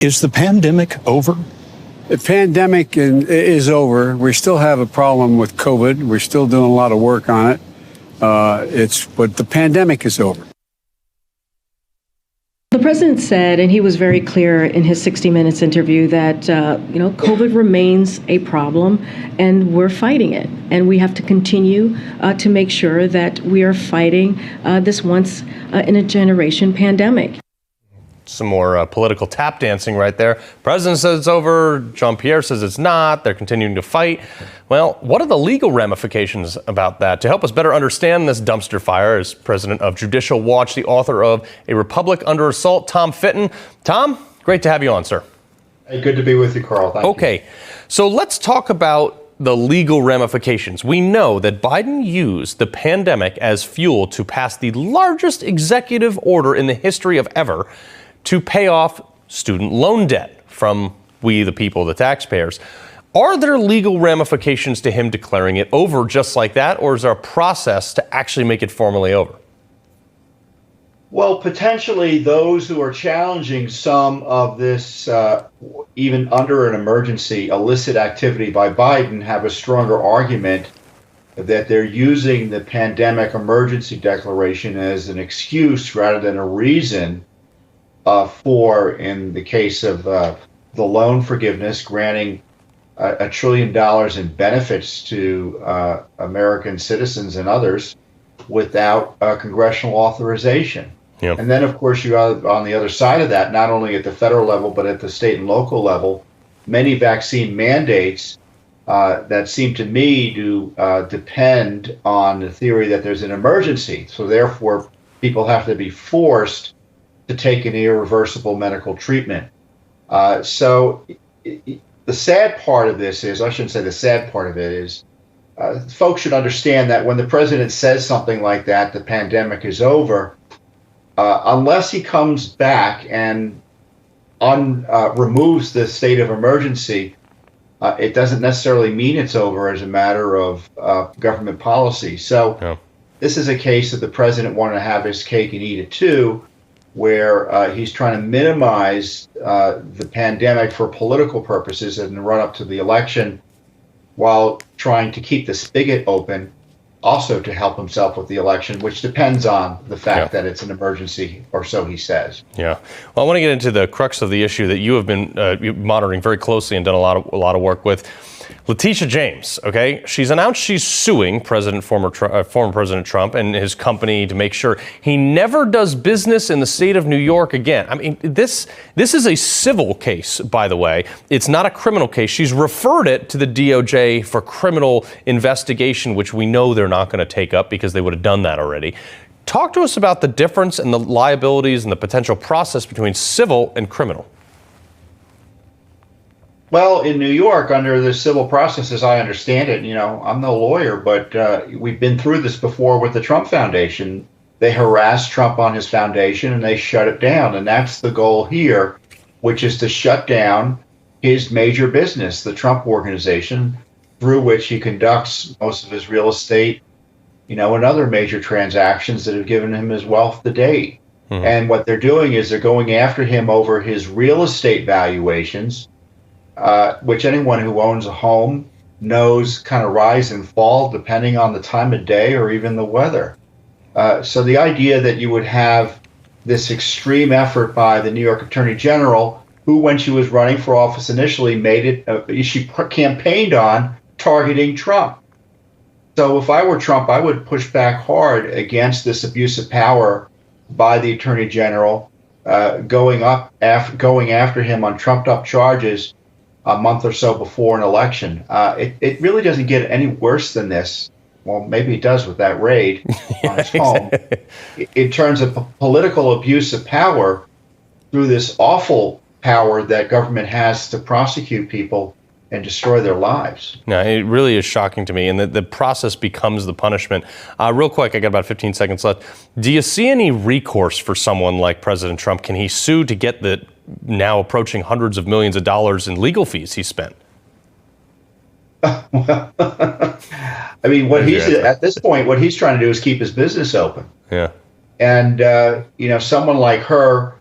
Is the pandemic over? The pandemic is over. We still have a problem with COVID. We're still doing a lot of work on it. But the pandemic is over. The president said, and he was very clear in his 60 Minutes interview, that COVID remains a problem, and we're fighting it. And we have to continue to make sure that we are fighting this once in a generation pandemic. Some more political tap dancing right there. President says it's over. Jean-Pierre says it's not. They're continuing to fight. Well, what are the legal ramifications about that? To help us better understand this dumpster fire is president of Judicial Watch, the author of A Republic Under Assault, Tom Fitton. Tom, great to have you on, sir. Hey, good to be with you, Carl. Thank you. Okay, so let's talk about the legal ramifications. We know that Biden used the pandemic as fuel to pass the largest executive order in the history of ever to pay off student loan debt from we, the people, the taxpayers. Are there legal ramifications to him declaring it over just like that, or is there a process to actually make it formally over? Well, potentially those who are challenging some of this, even under an emergency, illicit activity by Biden have a stronger argument that they're using the pandemic emergency declaration as an excuse rather than a reason for, in the case of the loan forgiveness, granting $1 trillion in benefits to American citizens and others without congressional authorization. Yep. And then, of course, you have on the other side of that, not only at the federal level, but at the state and local level, many vaccine mandates that seem to me to depend on the theory that there's an emergency. So therefore, people have to be forced to take an irreversible medical treatment. So the sad part of this is, I shouldn't say the sad part of it is, folks should understand that when the president says something like that, the pandemic is over, unless he comes back and removes the state of emergency, it doesn't necessarily mean it's over as a matter of government policy. So This is a case that the president wanted to have his cake and eat it too, where he's trying to minimize the pandemic for political purposes in the run-up to the election, while trying to keep the spigot open also to help himself with the election, which depends on the fact that it's an emergency, or so he says. Yeah. Well, I want to get into the crux of the issue that you have been monitoring very closely and done a lot of work with. Letitia James, okay, she's announced she's suing former President Trump and his company to make sure he never does business in the state of New York again. I mean, this is a civil case, by the way. It's not a criminal case. She's referred it to the DOJ for criminal investigation, which we know they're not going to take up because they would have done that already. Talk to us about the difference in the liabilities and the potential process between civil and criminal. Well, in New York, under the civil process, as I understand it, I'm no lawyer, but we've been through this before with the Trump Foundation. They harassed Trump on his foundation and they shut it down. And that's the goal here, which is to shut down his major business, the Trump Organization, through which he conducts most of his real estate, and other major transactions that have given him his wealth to date. Mm-hmm. And what they're doing is they're going after him over his real estate valuations, which anyone who owns a home knows kind of rise and fall depending on the time of day or even the weather. So the idea that you would have this extreme effort by the New York Attorney General, who, when she was running for office initially, she campaigned on targeting Trump. So if I were Trump, I would push back hard against this abuse of power by the Attorney General, going after him on trumped-up charges a month or so before an election. It really doesn't get any worse than this. Well, maybe it does with that raid on his home. In terms of political abuse of power through this awful power that government has to prosecute people and destroy their lives. No, it really is shocking to me, and the process becomes the punishment. Real quick, I got about 15 seconds left. Do you see any recourse for someone like President Trump? Can he sue to get the now approaching hundreds of millions of dollars in legal fees he spent? Well, I mean, at this point, what he's trying to do is keep his business open. Yeah. And, someone like her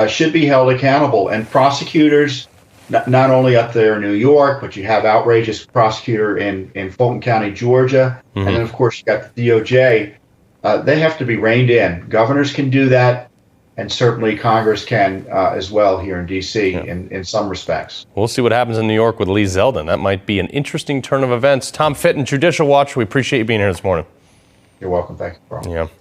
should be held accountable. And prosecutors, not only up there in New York, but you have outrageous prosecutor in Fulton County, Georgia, and then of course you got the DOJ. They have to be reined in. Governors can do that, and certainly Congress can as well here in D.C. in some respects. We'll see what happens in New York with Lee Zeldin. That might be an interesting turn of events. Tom Fitton, Judicial Watch, we appreciate you being here this morning. You're welcome. Thank you, Carl. Yeah.